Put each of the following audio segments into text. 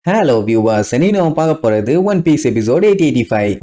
Hello viewers, இன்னைக்கு நம்ம பார்க்க போறது ஒன் பீஸ் எபிசோட் 885.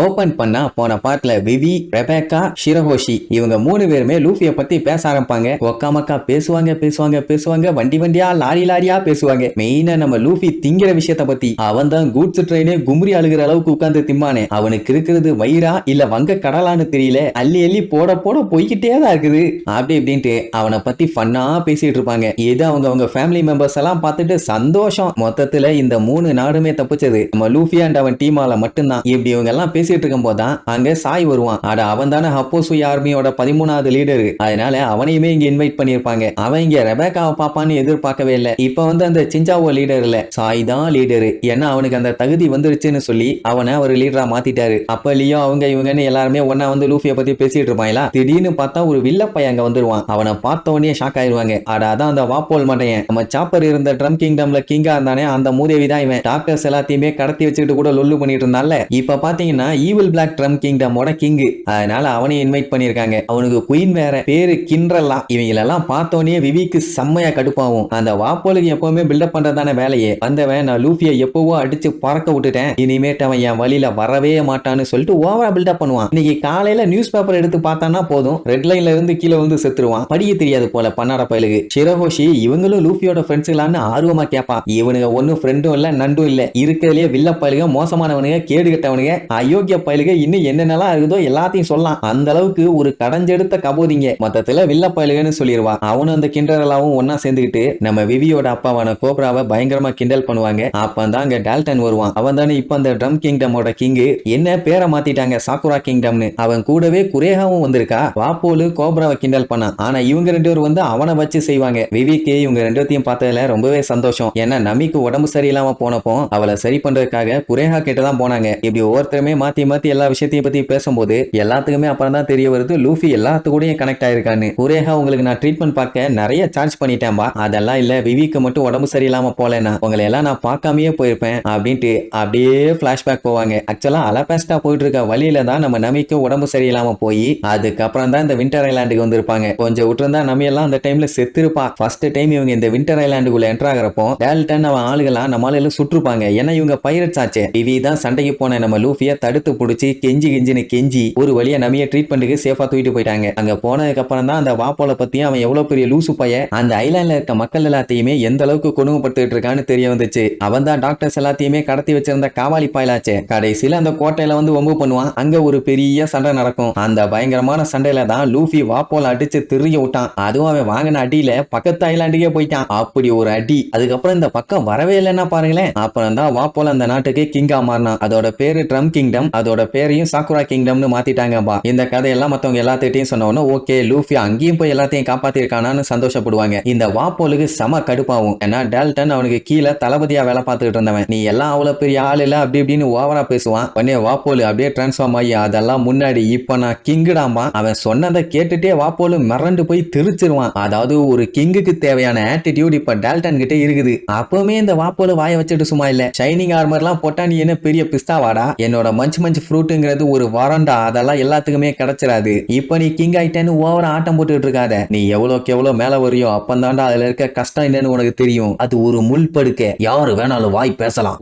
ஓபன் பண்ணா போன பார்ட்ல விவி, ரெபேக்கா, ஷிரஹோஷி இவங்க மூணு பேருமே லூஃபியை பத்தி பேச ஆரம்பிப்பாங்க. ஒக்காமக்கா பேசுவாங்க, வண்டி வண்டியா லாரி லாரியா பேசுவாங்க. மெயினா நம்ம லூஃபி திங்கிற விஷயத்த பத்தி. அவன் தான் கூட்ஸ் ட்ரெயினே கும்ரி அழுகிற அளவுக்கு உட்கார்ந்து திம்மானே. அவனுக்கு இருக்கிறது வயிறா இல்ல வங்க கடலான்னு தெரியல. அள்ளி அள்ளி போட போய்கிட்டே தான் இருக்குது. அப்படி இப்படின்ட்டு அவனை பத்தி ஃபன்னா பேசிட்டு இருப்பாங்க. இது அவங்க ஃபேமிலி மெம்பர்ஸ் எல்லாம் பார்த்துட்டு சந்தோஷம். மொத்தத்துல இந்த மூணு நாடுமே தப்பிச்சது நம்ம லூஃபி அண்ட் அவன் டீமால மட்டும்தான். இப்படி இவங்க எல்லாம் பேசிட்டு இருக்கும் போதுதான் அங்க சாய் வருவான். அவன் தானே ஹப்போசு ஆர்மியோட 13வது லீடரு. அதனால அவனையுமே இங்க இன்வைட் பண்ணிருப்பாங்க. அவன் இங்க ரெபேக்காவை பாப்பான்னு எதிர்பார்க்கவே இல்லை. இப்ப அந்த சிஞ்சாவோ லீடர் இல்ல, சாய் தான் லீடரு. ஏன்னா அவனுக்கு அந்த தகுதி வந்துருச்சுன்னு சொல்லி அவனை ஒரு லீடரா மாத்திட்டாரு. அப்ப லியோ அவங்க இவங்கன்னு எல்லாருமே ஒன்னா லூஃபியை பத்தி பேசிட்டு இருப்பாங்களா. திடீர்னு பார்த்தா ஒரு வில்ல பையன் அங்க வந்துருவான். அவனை பார்த்த உடனே ஷாக் ஆயிருவாங்க. அதான் அந்த வாப்போல் மாட்டையன் நம்ம சாப்பர் இருந்த ட்ரம் கிங்டம்ல கிங்கா இருந்தானே அந்த மூதேவி தான் இவன். டாக்டர்ஸ் எல்லாத்தையுமே கடத்தி வச்சுக்கிட்டு கூட லொல்லு பண்ணிட்டு இருந்தால. இப்ப பாத்தீங்கன்னா ஈவில் பிளாக் ட்ரம் கிங்டமோட கிங். அதனால அவனை இன்வைட் பண்ணிருக்காங்க. அவனுக்கு குயின் வேற, பேரு கிண்ட்ரல்லா. இவங்களெல்லாம் பார்த்தோன்னே விவிக்கு செம்மையா கடுப்பாகும். அந்த வாப்போலுக்கு எப்பவுமே பில்டப் பண்றதான வேலையே. வந்தவன் நான் லூஃபியை எப்பவோ அடிச்சு பறக்க விட்டுட்டேன், இனிமேட்டு அவன் என் வழியில வரவே மாட்டான்னு சொல்லிட்டு ஓவரா பில்டப் பண்ணுவான். இன்னைக்கு காலையில நியூஸ் பேப்பர் எடுத்து பார்த்தானா போதும், ரெட் லைன்ல இருந்து கீழே வந்து செத்துருவான். படிக்க தெரியாது போல பண்ணாட பயலுக்கு. ஷிரஹோஷி இவங்களும் லூஃபியோட ஃப்ரெண்ட்ஸ்லான்னு ஆர்வமா கேட்பான். இவனுங்க ஒன்னும் ஃப்ரெண்டும் இல்ல நண்டும் இல்ல, இருக்கிறதுலே வில்ல பயலுக, மோசமானவனுங்க, கேடு கட்டவனுங்க, அயோக்கிய பயலுக, இன்னும் என்னென்னலாம் இருக்குதோ எல்லாத்தையும் சொல்லலாம். அந்த அளவுக்கு ஒரு கடஞ்செடுத்த கபோதிங்க. மொத்தத்துல வில்ல பயலுகன்னு சொல்லிடுவா. அவனும் அந்த கிண்டரெல்லாம் ஒன்னா சேர்ந்துக்கிட்டு நம்ம விவியோட அப்பாவான கோப்ராவை பயங்கரமா கிண்டல் பண்ணுவாங்க. அப்பதான் அங்க டால்டன் வருவான். அவன் தானே இப்ப அந்த ட்ரம் கிங்டமோட கிங். என்ன பேரை மாத்திட்டாங்க சாக்குரா கிங்டம்னு. அவன் கூடவே குரேகாவும் வந்திருக்கா. வாப்போலு கோப்ராவை கிண்டல் பண்ணான். ஆனா இவங்க ரெண்டு பேரும் அவனை வச்சு செய்வாங்க. விவிக்கு இவங்க ரெண்டுத்தையும் பார்த்ததுல ரொம்பவே சந்தோஷம். ஏன்னா நமிக்கு உடம்பு சரியில்லாம போனப்போ அவளை சரி பண்றதுக்காக குரேகா கிட்ட தான் போனாங்க. இப்படி ஒவ்வொருத்தருமே மாத்தி எல்லா விஷயத்தையும் பத்தி பேசும்போது எல்லாத்துக்குமே அப்புறம் தான் தெரிய வருது லூஃபி எல்லாத்துக்கூடயும் கனெக்ட் ஆயிருக்கான்னு. குரேகா உங்களுக்கு நான் ட்ரீட்மெண்ட் பார்க்க நிறைய சார்ஜ் பண்ணிட்டேன்பா. அதெல்லாம் இல்ல, விவிக்கு மட்டும் உடம்பு சரியில்லாம போலனா உங்களை எல்லாம் நான் பார்க்காமயே போயிருப்பேன் அப்படின்ட்டு அப்படியே பிளாஷ்பேக் போவாங்க. ஆக்சுவலா அலபாஸ்டா போயிட்டு இருக்க வழியில தான் நம்ம நமிக்கு உடம்பு சரியில்லாம போய் அதுக்கப்புறம் தான் இந்த விண்டர் ஐலாண்டுக்கு வந்திருப்பாங்க. கொஞ்சம் விட்டுருந்தா நமி எல்லாம் அந்த டைம்ல செத்துருப்பா. ஃபர்ஸ்ட் டைம் இவங்க இந்த விண்டர் ஐலாண்டுக்குள்ள என்டர் ஆகிறப்போ டால்டன் அவன் ஆளுகளா நம்மளால எல்லாம் சுற்றுப்பாங்க. ஏன்னா இவங்க பைரட்ஸ் ஆச்சு. விவி தான் சண்டைக்கு போன நம்ம லூஃபியை தடுத்து புடிச்சு கெஞ்சி ஒரு வழியா நமிய ட்ரீட்மெண்ட்டுக்கு சேஃபா தூக்கிட்டு போயிட்டாங்க. அங்க போனதுக்கு அப்புறம் தான் அந்த வாப்போல பத்தி அவன் எவ்வளவு பெரிய லூசு பைய, அந்த ஐலாண்ட்ல இருக்க மக்கள் எல்லாத்தையுமே எந்த அளவுக்கு கொடுமைப்படுத்திட்டு இருக்கான்னு தெரிய வந்துச்சு. அவன் தான் டாக்டர்ஸ் எல்லாத்தையுமே கடத்தி வச்சிருந்த காவாலி பாயலாச்சே. கடைசியில அந்த கோட்டையில ஒம்பு பண்ணுவான். அங்க ஒரு பெரிய சண்டை நடக்கும். அந்த பயங்கரமான சண்டையில தான் லூஃபி வாப்போல அடிச்சு திரிய விட்டான். அதுவும் அவன் வாங்கின அடியில பக்கத்து ஐலாண்டுக்கே போயிட்டான். அப்படி ஒரு அடி. அதுக்கப்புறம் இந்த பக்கம் வரவே இல்லைன்னா பாருங்களேன். அப்புறம் தான் வாப்போல அந்த நாட்டுக்கு கிங்கா மாறினான். அதோட பேரு ட்ரம் கிங்டம். அதோட பேரையும் சாக்குரா கிங்டம்னு மாத்திட்டாங்கப்பா. இந்த கதையெல்லாம் மத்தவங்க எல்லாத்தையும் சொன்னவொன்னே ஓகே லூஃபி அங்கேயும் போய் எல்லாத்தையும் காப்பாத்திருக்கானான்னு சந்தோஷப்படுவாங்க. இந்த வாப்போலுக்கு செம கடுப்பாகும். ஏன்னா டால்டன் அவனுக்கு கீழே தளபதியா வேலை பார்த்துக்கிட்டு இருந்தவன். நீ எல்லாம் அவ்வளவு பெரிய ஆள் இல்ல அப்படி இப்படின்னு ஓவரா பேசுவான். உடனே வாப்போலு அப்படியே டிரான்ஸ்ஃபார்ம் ஆகி அதெல்லாம் முன்னாடி இப்ப நான் கிங்குடாமா. அவன் சொன்னதை கேட்டுட்டே வாப்போலு மிரண்டு போய் தெரிச்சிருவான். அதாவது ஒரு கிங்குக்கு தேவையான ஆட்டிடியூட் இப்ப டால்டன் கிட்ட இருக்குது. அப்பவுமே இந்த வாப்போலு வாய வச்சுட்டு சும்மா இல்ல. ஷைனிங் ஆர்மர்லாம் போட்டா நீ என்ன பெரிய பிஸ்தாவாடா, என்னோட மஞ்சு ஃப்ரூட்டுங்கிறது ஒரு வரண்டா, அதெல்லாம் எல்லாத்துக்குமே கிடைச்சிடாது. இப்ப நீ கிங் ஆயிட்டேன்னு ஓவரா ஆட்டம் போட்டுட்டு இருக்காத. நீ எவ்வளவுக்கு எவ்வளவு மேல வரையோ அப்பந்தாண்டா அதுல இருக்க கஷ்டம் என்னன்னு உனக்கு தெரியும். அது ஒரு முள் படுக்க, யாரு வேணாலும் வாய் பேசலாம்.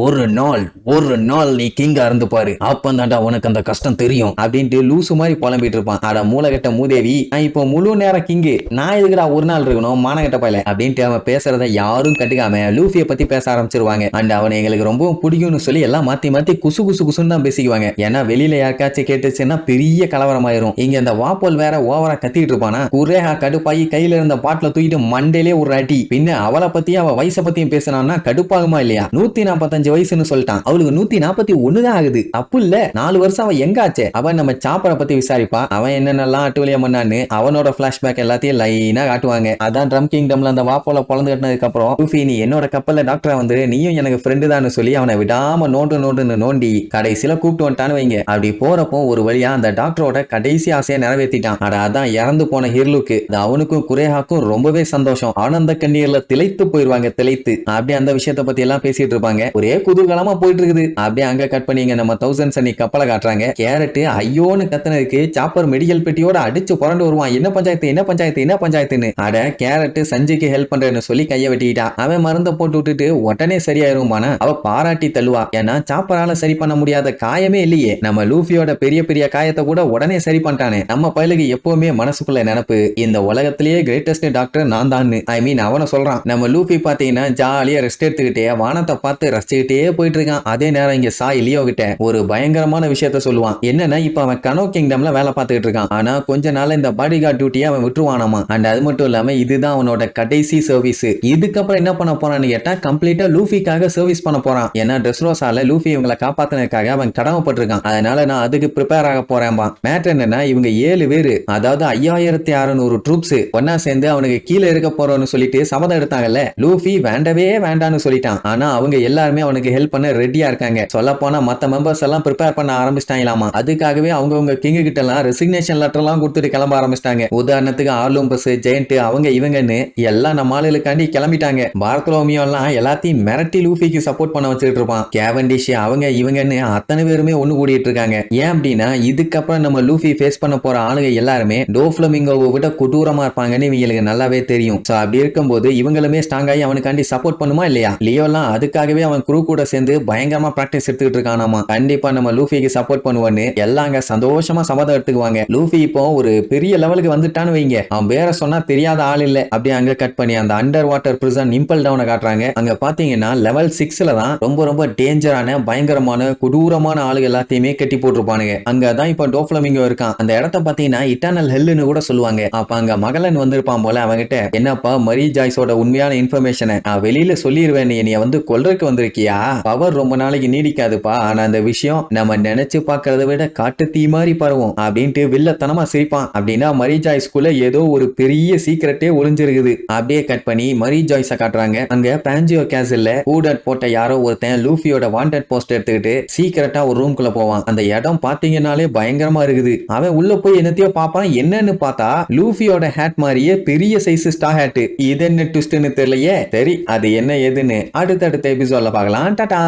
ஒரு நாள் நீ கிங்கா இருந்து பாரு, அப்பந்தாண்டா உனக்கு அந்த கஷ்டம் தெரியும் அப்படின்ட்டு லூசு மாதிரி புலம்பிட்டு இருப்பான். அட மூலகட்ட மூதேவி, நான் இப்போ முழு நேரம் கிங்கு, நான் எதுக்குடா ஒரு நாள் இருக்கணும் மானகட்ட பையல அப்படின்ட்டு அவன் பேசுறத யாரும் கட்டுக்காம லூஃபியை பத்தி பேச ஆரம்பிச்சிருவாங்க. அண்ட் அவனை எங்களுக்கு ரொம்ப பிடிக்கும்னு சொல்லி எல்லாம் மாத்தி குசுன்னு தான் பேசிக்குவாங்க. ஏன்னா வெளியில யாருக்காச்சும் கேட்டுச்சுன்னா பெரிய கலவரமாயிரும். இங்க இந்த வாப்போல் வேற ஓவரா கத்திட்டு இருப்பானா. குரேகா கடுப்பாகி கையில இருந்த பாட்டில தூக்கிட்டு மண்டையிலே ஒரு அடி. பின்ன அவளை பத்தி அவ வயசை பத்தியும் பேசினான்னா கடுப்பாகுமா இல்லையா. 145 வயசுன்னு சொல்லிட்டான். அவளுக்கு 141 தான் ஆகுது. அப்பு இல்ல 4 வருஷம் அவன் எங்க ஆச்சு. அவன் நம்ம சாப்பரை பத்தி விசாரிப்பா. அவன் என்னென்னலாம் அட்டுவலியா பண்ணான்னு அவனோட பிளாஷ்பேக் எல்லாத்தையும் லைனா காட்டுவாங்க. அதான் ட்ரம் கிங்டம்ல அந்த வாப்போல பொழந்து கட்டினதுக்கு அப்புறம் லூஃபி நீ என்னோட கப்பல்ல டாக்டரா வந்து நீயும் எனக்கு ஃப்ரெண்டு தான் சொல்லி அவனை விடாம நோண்டுன்னு நோண்டி கடைசியில கூப்பிட்டு மாட்டான்னு வைங்க. அப்படி போறப்போ ஒரு வழியா அந்த டாக்டரோட கடைசி ஆசையை நிறைவேற்றிட்டான். அதான் இறந்து போன ஹிர்லுக்கு அவனுக்கும் குரேஹாக்கும் ரொம்பவே சந்தோஷம். ஆனந்த கண்ணீர்ல திளைத்து போயிருவாங்க. திளைத்து அப்படியே அந்த விஷயத்தை பத்தி எல்லாம் பேசிட்டு இருப்பாங்க. ஒரே குதூகலமா போயிட்டு இருக்குது. அப்படியே அங்க கட் பண்ணிங்க நம்ம தௌசண்ட் சன்னி கப்பலை காட்டுறாங்க. கேரட் ஐயோன்னு கத்துனதுக்கு சாப்பர் மெடிக்கல் பெட்டியோட அடிச்சு புரண்டு வருவான். என்ன பஞ்சாயத்து என்ன பஞ்சாயத்து என்ன பஞ்சாயத்துன்னு. அட கேரட் சஞ்சுக்கு ஹெல்ப் பண்றேன்னு சொல்லி கைய வெட்டிட்டான். அவன் மருந்த போட்டு விட்டுட்டு உடனே சரியாயிருமானா அவ பாராட்டி தள்ளுவா. ஏன்னா சாப்பரால சரி பண்ண முடியாத காயமே இல்லையே. நம்ம லூஃபியோட பெரிய பெரிய காயத்தை கூட உடனே சரி பண்ணிட்டானே. நம்ம பயலுக்கு எப்பவுமே மனசுக்குள்ள நினைப்பு இந்த உலகத்திலேயே கிரேட்டஸ்ட் டாக்டர் நான் தான். ஐ மீன் அவனை சொல்றான். நம்ம லூஃபி பாத்தீங்கன்னா ஜாலியா ரெஸ்ட் எடுத்துக்கிட்டே வானத்தை பார்த்து ரசிச்சுக்கிட்டே போயிட்டு இருக்கான். அதே நேரம் இங்க சாய் லியோ கிட்ட ஒரு பயங்கரமான விஷயத்த சொல்லுவான். என்னன்னா இப்ப அவன் கனோ கிங்டம்ல வேலை பார்த்துக்கிட்டு இருக்கான். ஆனா கொஞ்ச நாள் இந்த பாடி கார்டு டியூட்டியை அவன் விட்டுருவானாமா. அண்ட் அது மட்டும் இல்லாம இதுதான் அவனோட கடைசி சர்வீஸ். இதுக்கப்புறம் என்ன பண்ண போறான்னு கேட்டா கம்ப்ளீட்டா லூஃபிக்காக சர்வீஸ் பண்ண போறான். ஏன்னா ட்ரெஸ்ரோசால லூஃபி இவங்களை காப்பாத்தினதுக்காக அவன் கடமைப்பட்டிருக்கான். அதனால நான் அதுக்கு ப்ரிப்பேர் ஆக போறேன்பா. மேட்டர் என்னன்னா இவங்க 7 பேரு அதாவது 5600 ட்ரூப்ஸ் ஒன்னா சேர்ந்து அவனுக்கு கீழே இருக்க போறோம்னு சொல்லிட்டு சபதம் எடுத்தாங்கல்ல. லூஃபி வேண்டவே வேண்டான்னு சொல்லிட்டான். ஆனா அவங்க எல்லாருமே அவனுக்கு ஹெல்ப் பண்ண ரெடியா இருக்காங்க. சொல்ல போனா மத்த மெம்பர்ஸ் எல்லாம் ப்ரிப்பேர் பண்ண ஆரம்பிச்சிட்டாங்களாமா. அதுக்காகவே அவங்க கிங் கிட்ட எல்லாம் ரெசிக்னேஷன் லெட்டர் எல்லாம் கொடுத்துட்டு கிளம்ப ஆரம்பிச்சிட்டாங்க. உதாரணத்துக்கு ஆர்லூம்பஸ் ஜெயண்ட் அவங்க இவங்கன்னு எல்லாம் நம்ம ஆளுகளுக்காண்டி கிளம்பிட்டாங்க. பார்த்லோமியோ எல்லாம் எல்லாத்தையும் மிரட்டி லூஃபிக்கு சப்போர்ட் பண்ண வச்சுட்டு இருப்பான். கேவண்டிஷ் அவங்க இவங்கன்னு அத்தனை பேருமே ஒண்ணு கூடிட்டு இருக்காங்க. ஏன் அப்படின்னா இதுக்கப்புறம் நம்ம லூஃபி ஃபேஸ் பண்ண போற ஆளுங்க எல்லாருமே டோஃப்ளமிங்கோவை விட கொடூரமா இருப்பாங்கன்னு இவங்களுக்கு நல்லாவே தெரியும். சோ அப்படி இருக்கும்போது இவங்களுமே ஸ்ட்ராங் ஆகி அவனுக்காண்டி சப்போர்ட் பண்ணுமா இல்லையா? லியோலாம் அதுக்காகவே அவன் குரூ கூட சேர்ந்து பயங்கரமா பிராக்டிஸ் எடுத்துக்கிட்டு இருக்கானாமா. கண்டிப்பா நம்ம லூஃபிக்கு சப்போர்ட் பண்ணுவான்னு எல்லாங்க சந்தோஷமா சபதம் எடுத்துக்குவாங்க. லூஃபி இப்போ ஒரு பெரிய லெவலுக்கு வந்துட்டான்னு வைங்க. அவன் வேற சொன்னா தெரியாத ஆள் இல்ல. அப்படியே அங்க கட் பண்ணி அந்த அண்டர் வாட்டர் பிரிசன் இம்பல் டவுனை காட்டுறாங்க. அங்க பாத்தீங்கன்னா லெவல் 6ல தான் ரொம்ப டேஞ்சரான பயங்கரமான கொடூரமான ஆளுங்க எல்லாத்தையுமே கட்டி போட்டுருப்பானுங்க. அங்கதான் இப்ப டோஃப்ளமிங்கோ இருக்கான். அந்த இடத்த பாத்தீங்கன்னா இட்டர்னல் ஹெல்லுன்னு கூட சொல்லுவாங்க. அப்ப அங்க மகளன் வந்திருப்பான் போல. அவங்கிட்ட என்னப்பா மரி ஜாய்ஸோட உண்மையான இன்ஃபர்மேஷனை வெளியில சொல்லிடுவேன். நீ வந்து கொல்றதுக்கு வந்திருக்கியா? பவர் ரொம்ப நாளைக்கு நீடிக்காதுப்பா. ஆனா அந்த விஷயம் நம்ம நினைச்சு பாக்குறத விட காட்டு தீ மாதிரி பரவும் அப்படின்ட்டு வில்லத்தனமா சிரிப்பான். அப்படின்னா மரி ஜாய்ஸ்குள்ள ஏதோ ஒரு பெரிய சீக்கிரட்டே ஒளிஞ்சிருக்குது. அப்படியே கட் பண்ணி மரி ஜாய்ஸ காட்டுறாங்க. அங்க பாஞ்சியோ கேசல்ல ஹூடட் போட்ட யாரோ ஒருத்தன் லூஃபியோட வாண்டட் போஸ்ட் எடுத்துக்கிட்டு சீக்கிரட்டா ஒரு ரூம்குள்ள போவான். அந்த இடம் பாத்தீங்கன்னாலே பயங்கரமா இருக்குது. அவன் உள்ள போய் என்னத்தையோ பாப்பான். என்னன்னு பார்த்தா லூஃபியோட ஹேட் மாதிரியே பெரிய சைஸ் ஸ்டார் ஹேட். இது என்ன ட்விஸ்ட்னு தெரியலையே. சரி அது என்ன ஏதுன்னு அடுத்தடுத்த எபிசோட்ல பார்க்கலாம். டாடா.